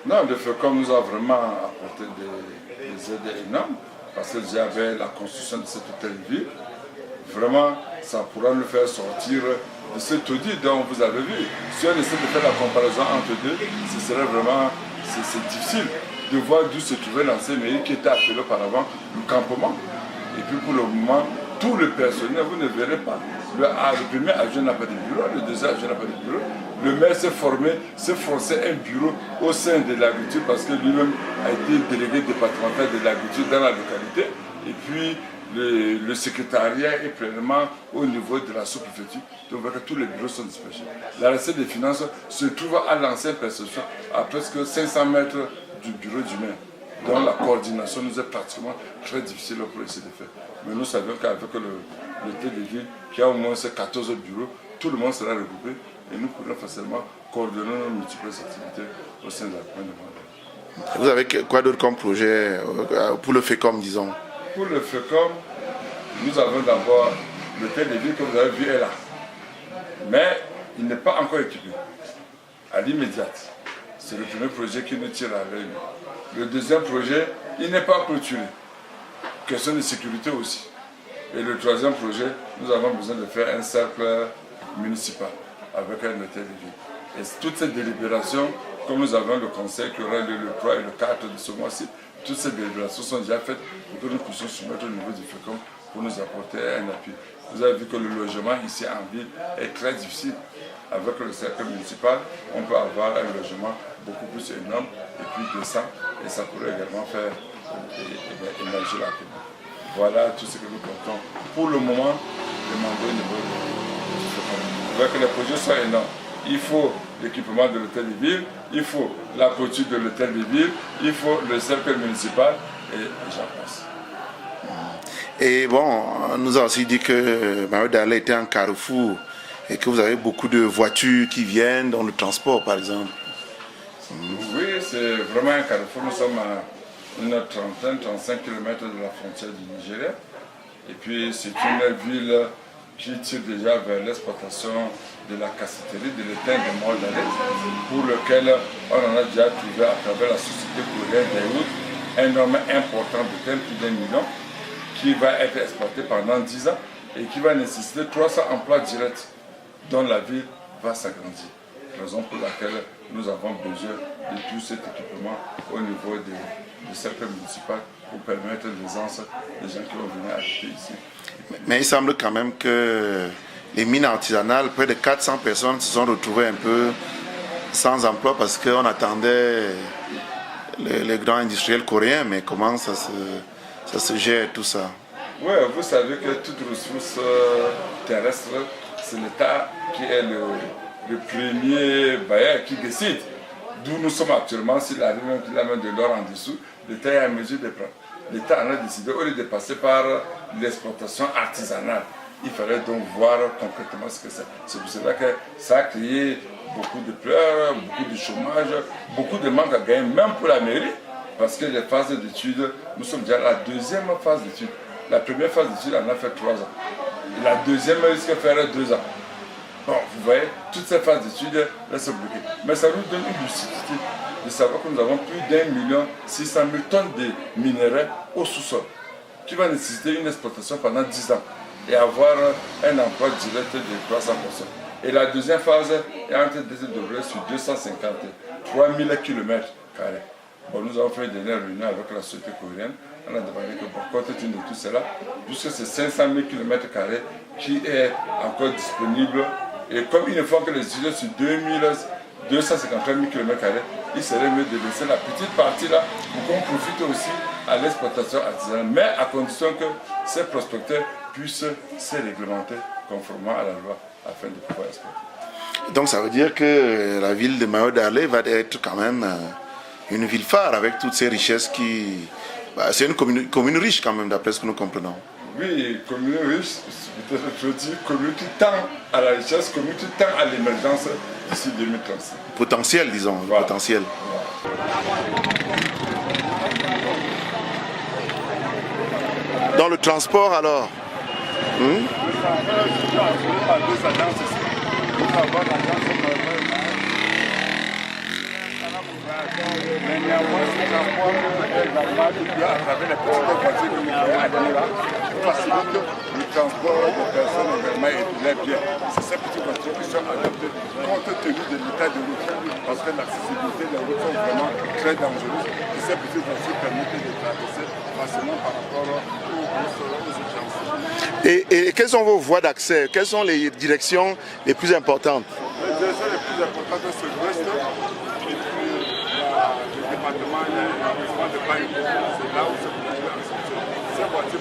Non, le FECOM nous a vraiment apporté des aides énormes parce que j'avais la construction de cet hôtel de ville. Vraiment, ça pourra nous faire sortir de ce taudis dont vous avez vu. Si on essaie de faire la comparaison entre deux, ce serait vraiment c'est difficile de voir d'où se trouvait l'ancien mairie qui était appelé auparavant le campement. Et puis pour le moment, tout le personnel, vous ne verrez pas. Le premier adjoint n'a pas de bureau, le deuxième adjoint n'a pas de bureau. Le maire s'est forcé un bureau au sein de l'agriculture parce que lui-même a été délégué départemental de l'agriculture dans la localité. Et puis le secrétariat est pleinement au niveau de la sous-préfecture. Donc tous les bureaux sont dispersés. La recette des finances se trouve à l'ancienne perception, à presque 500 mètres du bureau du maire. Donc la coordination nous est pratiquement très difficile pour essayer de faire. Mais nous savions qu'avec le thé de ville, qui a au moins 14 bureaux, tout le monde sera regroupé et nous pourrons facilement coordonner nos multiples activités au sein de la commune de Mandel. Vous avez quoi d'autre comme projet pour le FECOM, disons? Pour le FECOM, nous avons d'abord le thé de ville que vous avez vu est là. Mais il n'est pas encore équipé. À l'immédiate. C'est le premier projet qui nous tire à l'œil. Le deuxième projet, il n'est pas clôturé. Question de sécurité aussi. Et le troisième projet, nous avons besoin de faire un cercle municipal avec un hôtel de ville. Et toutes ces délibérations, comme nous avons le conseil qui aura lieu le 3 et le 4 de ce mois-ci, toutes ces délibérations sont déjà faites pour que nous puissions soumettre au niveau du FECOM pour nous apporter un appui. Vous avez vu que le logement ici en ville est très difficile. Avec le cercle municipal, on peut avoir un logement beaucoup plus énorme et plus décent et ça pourrait également faire émerger la commune. Voilà tout ce que nous comptons. Pour le moment, demander au niveau du FECOM. Avec les projets sont énormes. Il faut l'équipement de l'hôtel de ville, il faut la clôture de l'hôtel de ville, il faut le cercle municipal et j'en passe. Et bon, on nous a aussi dit que Mayo-Darlé était un carrefour et que vous avez beaucoup de voitures qui viennent dans le transport, par exemple. Oui, c'est vraiment un carrefour. Nous sommes à une 35 km de la frontière du Nigeria. Et puis, c'est une ville qui tire déjà vers l'exportation de la casseterie, de l'étain de Mayo-Darlé, pour lequel on en a déjà trouvé à travers la société coréenne des routes un nombre important de thèmes, plus d'1 million, qui va être exporté pendant 10 ans et qui va nécessiter 300 emplois directs dont la ville va s'agrandir. Raison pour laquelle nous avons besoin de tout cet équipement au niveau du cercle municipal pour permettre l'aisance des gens qui vont venir habiter ici. Mais il semble quand même que les mines artisanales, près de 400 personnes se sont retrouvées un peu sans emploi parce qu'on attendait les grands industriels coréens. Mais comment ça se gère tout ça? Oui, vous savez que toute ressource terrestre, c'est l'État qui est le premier bailleur qui décide. D'où nous sommes actuellement, s'il arrive qu'il a même de l'or en dessous, l'État est en mesure de prendre. L'État en a décidé, au lieu de passer par l'exploitation artisanale, il fallait donc voir concrètement ce que c'est. C'est pour cela que ça a créé beaucoup de pleurs, beaucoup de chômage, beaucoup de manque à gagner, même pour la mairie, parce que les phases d'études, nous sommes déjà à la deuxième phase d'études. La première phase d'études, on a fait 3 ans. Et la deuxième risque de faire 2 ans. Bon, vous voyez, toutes ces phases d'études restent bloquées. Mais ça nous donne une lucidité de savoir que nous avons plus d'1 600 000 tonnes de minerais au sous-sol, qui va nécessiter une exploitation pendant 10 ans et avoir un emploi direct de 300 personnes. Et la deuxième phase est en train de se développer sur 253 000 km². Bon, nous avons fait une dernière réunion avec la société coréenne. On a demandé que, pour compte tenu de tout cela, puisque c'est 500 000 km² qui est encore disponible, et comme ils ne font que les études sur 253 000 km², il serait mieux de laisser la petite partie là pour qu'on profite aussi à l'exploitation artisanale, mais à condition que ces prospecteurs puissent se réglementer conformément à la loi afin de pouvoir exploiter. Donc ça veut dire que la ville de Mayo-Darlé va être quand même une ville phare avec toutes ces richesses qui... c'est une commune riche quand même, d'après ce que nous comprenons. Oui, commune riche, peut-être je dis commune qui tend à la richesse, commune qui tend à l'émergence d'ici 2035. Potentiel, disons, voilà. Potentiel. Dans le transport alors Mais néanmoins, ce transport également à travers les petites voitures que nous avons à là, facilite le transport des personnes également et de leurs biens. C'est ces petites voitures qui sont adaptées compte tenu de l'état de route. Parce que l'accessibilité des routes sont vraiment très dangereuses. Et ces petites voitures permettent de traverser facilement par rapport aux urgences. Et quelles sont vos voies d'accès? Quelles sont les directions les plus importantes? Les directions les plus importantes, c'est l'ouest et puis le département de Paris. C'est là où se trouve ces voitures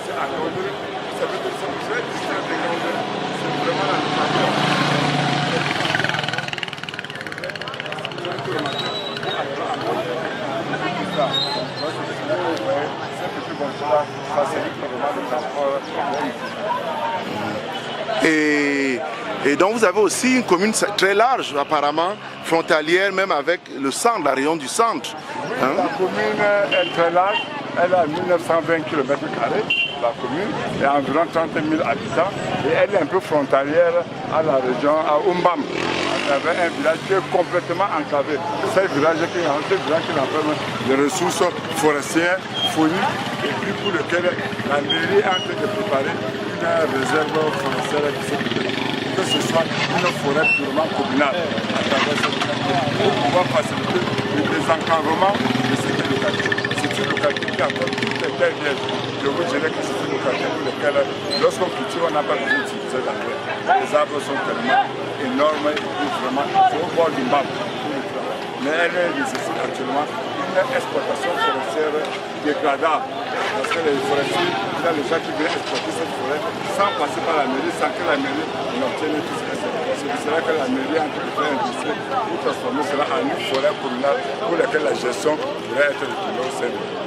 c'est à Londres. Vous savez que c'est très distant de Londres. C'est vraiment la métropole. Et donc vous avez aussi une commune très large apparemment, frontalière même avec le centre, la région du centre. Oui, la commune est très large, elle a 1920 km², la commune, et environ 30 000 habitants, et elle est un peu frontalière à la région, à Umbam, à travers un village qui est complètement enclavé. C'est un village qui renferme des ressources forestières, fauniques, et puis pour lequel la mairie est en train de préparer une réserve forestière qui s'est que ce soit une forêt purement communale à travers cette localité pour pouvoir faciliter le désenclavement de cette localité. C'est une localité qui a encore toutes les terres vierges. Je vous dirais que c'est une localité pour laquelle, lorsqu'on cultive, on n'a pas besoin d'utiliser d'engrais. Les arbres sont tellement énormes et vraiment, c'est au bord du map. Mais elle nécessite actuellement une exploitation forestière dégradable. Parce que les forestiers, il y a les gens qui viennent exploiter cette forêt sans passer par la mairie, sans que la mairie n'obtienne tout ce qu'elle fait. C'est cela que la mairie est en train de faire industrie pour transformer cela en une forêt communale pour laquelle la gestion pourrait être retournée au sein de